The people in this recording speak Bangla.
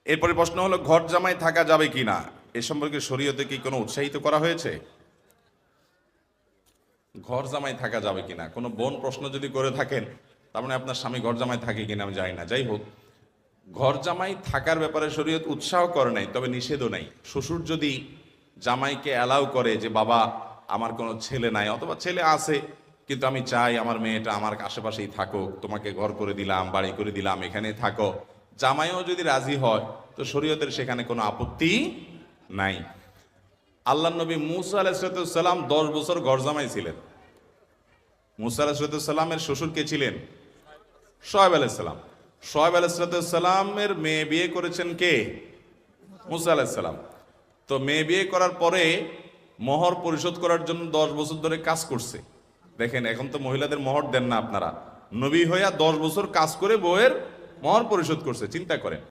এরপরে প্রশ্ন হলো, ঘর জামাই থাকা যাবে কিনা এ সম্পর্কে শরীয়তে কি কোনো উৎসাহিত করা হয়েছে? ঘর জামাই থাকা যাবে কিনা কোনো বোন প্রশ্ন যদি করে থাকেন, তার মানে আপনার স্বামী ঘর জামাই থাকে কিনা আমি জানি না। যাই হোক, ঘর জামাই থাকার ব্যাপারে শরীয়ত উৎসাহ করে নাই, তবে নিষেধও নাই। শ্বশুর যদি জামাইকে অ্যালাউ করে যে বাবা আমার কোনো ছেলে নাই, অথবা ছেলে আছে কিন্তু আমি চাই আমার মেয়েটা আমার আশেপাশেই থাকুক, তোমাকে ঘর করে দিলাম, বাড়ি করে দিলাম, এখানে থাকো, জামাইও যদি রাজি হয় তো শরীয়তের সেখানে কোনো আপত্তি নাই। আল্লাহ নবী মুসা আলাইহিসসালাম 10 বছর ঘর জামাই ছিলেন। মুসা আলাইহিসসালামের শ্বশুর কে ছিলেন? শোয়েব আলাইহিসসালাম। শোয়েব আলাইহিসসালামের মেয়ে বিয়ে করেছেন কে? মুসা আলাইহিসসালাম। তো মেয়ে বিয়ে করার পরে মোহর পরিশোধ করার জন্য 10 বছর ধরে কাজ করছে। দেখেন, এখন তো মহিলাদের মোহর দেন না আপনারা, নবী হইয়া 10 বছর কাজ করে বউয়ের মোহর পরিশোধ করছে, চিন্তা করেন।